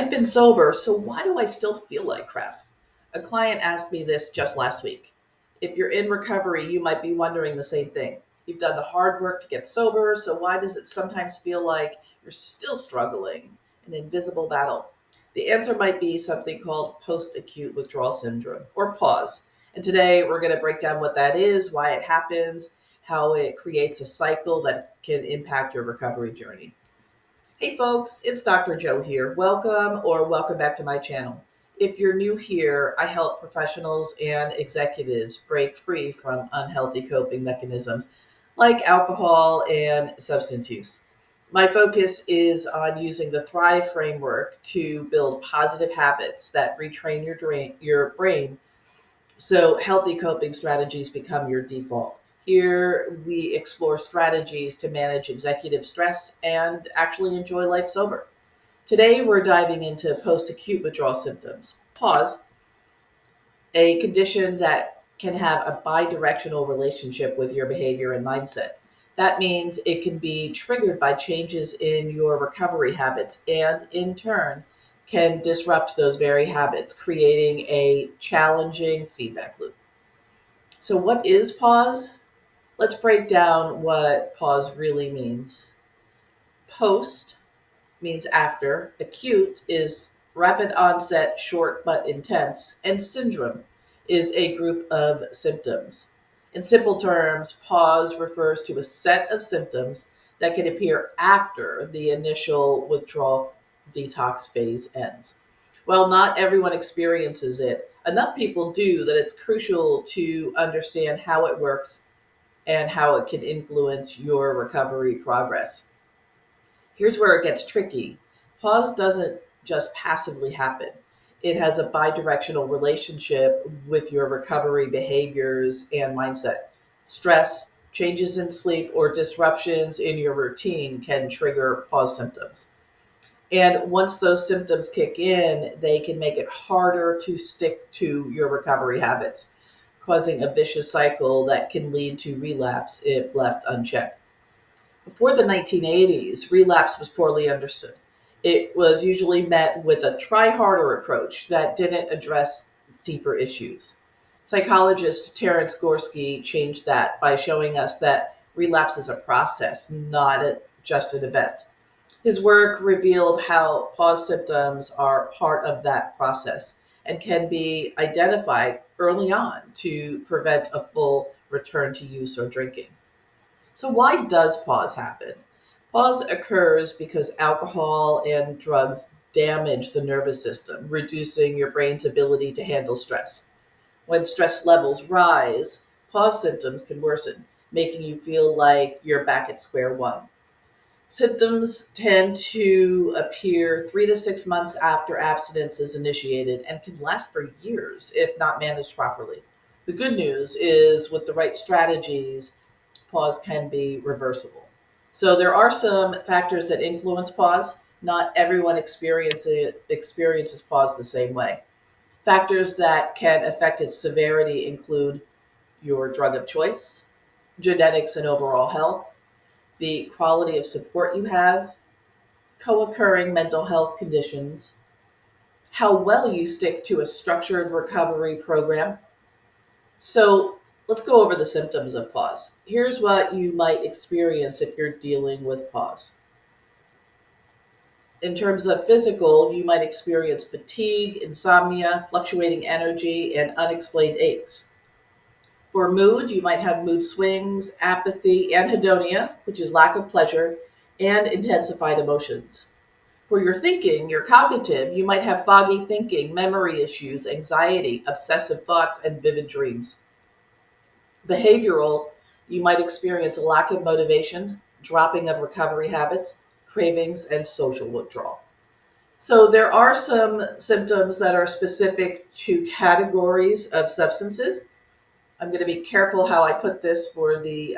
I've been sober, so why do I still feel like crap? A client asked me this just last week. If you're in recovery, you might be wondering the same thing. You've done the hard work to get sober, so why does it sometimes feel like you're still struggling, an invisible battle? The answer might be something called post-acute withdrawal syndrome, or PAWS. And today we're going to break down what that is, why it happens, how it creates a cycle that can impact your recovery journey. Hey folks, it's Dr. Joe here. Welcome back to my channel. If you're new here, I help professionals and executives break free from unhealthy coping mechanisms like alcohol and substance use. My focus is on using the Thrive framework to build positive habits that retrain your brain so healthy coping strategies become your default. Here we explore strategies to manage executive stress and actually enjoy life sober. Today we're diving into post-acute withdrawal symptoms, PAWS, a condition that can have a bi-directional relationship with your behavior and mindset. That means it can be triggered by changes in your recovery habits and in turn can disrupt those very habits, creating a challenging feedback loop. So, what is PAWS? Let's break down what PAWS really means. Post means after, acute is rapid onset, short but intense, and syndrome is a group of symptoms. In simple terms, PAWS refers to a set of symptoms that can appear after the initial withdrawal detox phase ends. While not everyone experiences it, enough people do that it's crucial to understand how it works and how it can influence your recovery progress. Here's where it gets tricky. PAWS doesn't just passively happen. It has a bidirectional relationship with your recovery behaviors and mindset. Stress, changes in sleep, or disruptions in your routine can trigger PAWS symptoms. And once those symptoms kick in, they can make it harder to stick to your recovery habits, causing a vicious cycle that can lead to relapse if left unchecked. Before the 1980s, relapse was poorly understood. It was usually met with a try harder approach that didn't address deeper issues. Psychologist Terence Gorski changed that by showing us that relapse is a process, just an event. His work revealed how PAWS symptoms are part of that process and can be identified early on to prevent a full return to use or drinking. So, why does PAWS happen? PAWS occurs because alcohol and drugs damage the nervous system, reducing your brain's ability to handle stress. When stress levels rise, PAWS symptoms can worsen, making you feel like you're back at square one. Symptoms tend to appear 3 to 6 months after abstinence is initiated and can last for years if not managed properly. The good news is, with the right strategies, PAWS can be reversible. So there are some factors that influence PAWS. Not everyone experiences PAWS the same way. Factors that can affect its severity include your drug of choice, genetics and overall health, the quality of support you have, co-occurring mental health conditions, how well you stick to a structured recovery program. So let's go over the symptoms of PAWS. Here's what you might experience if you're dealing with PAWS. In terms of physical, you might experience fatigue, insomnia, fluctuating energy, and unexplained aches. For mood, you might have mood swings, apathy, anhedonia, which is lack of pleasure, and intensified emotions. For your thinking, your cognitive, you might have foggy thinking, memory issues, anxiety, obsessive thoughts, and vivid dreams. Behavioral, you might experience a lack of motivation, dropping of recovery habits, cravings, and social withdrawal. So there are some symptoms that are specific to categories of substances. I'm going to be careful how I put this for the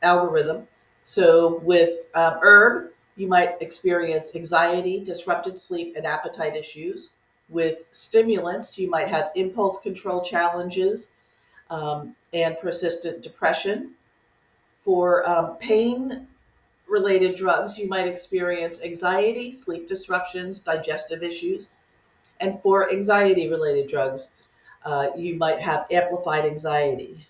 algorithm. So with herb, you might experience anxiety, disrupted sleep, and appetite issues. With stimulants, you might have impulse control challenges and persistent depression. For pain related drugs, you might experience anxiety, sleep disruptions, digestive issues. And for anxiety related drugs, you might have amplified anxiety.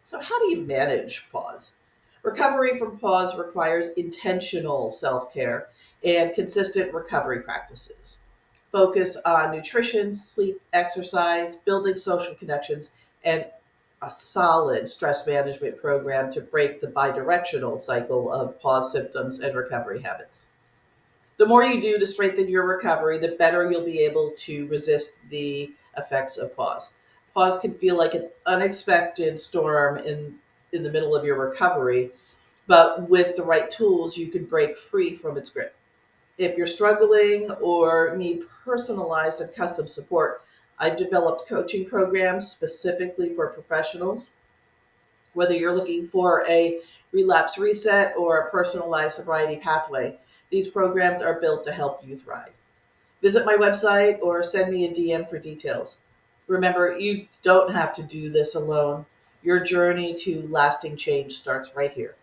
So, how do you manage PAWS? Recovery from PAWS requires intentional self care and consistent recovery practices. Focus on nutrition, sleep, exercise, building social connections, and a solid stress management program to break the bidirectional cycle of PAWS symptoms and recovery habits. The more you do to strengthen your recovery, the better you'll be able to resist the effects of PAWS. PAWS can feel like an unexpected storm in the middle of your recovery, but with the right tools, you can break free from its grip. If you're struggling or need personalized and custom support, I've developed coaching programs specifically for professionals. Whether you're looking for a relapse reset or a personalized sobriety pathway, these programs are built to help you thrive. Visit my website or send me a DM for details. Remember, you don't have to do this alone. Your journey to lasting change starts right here.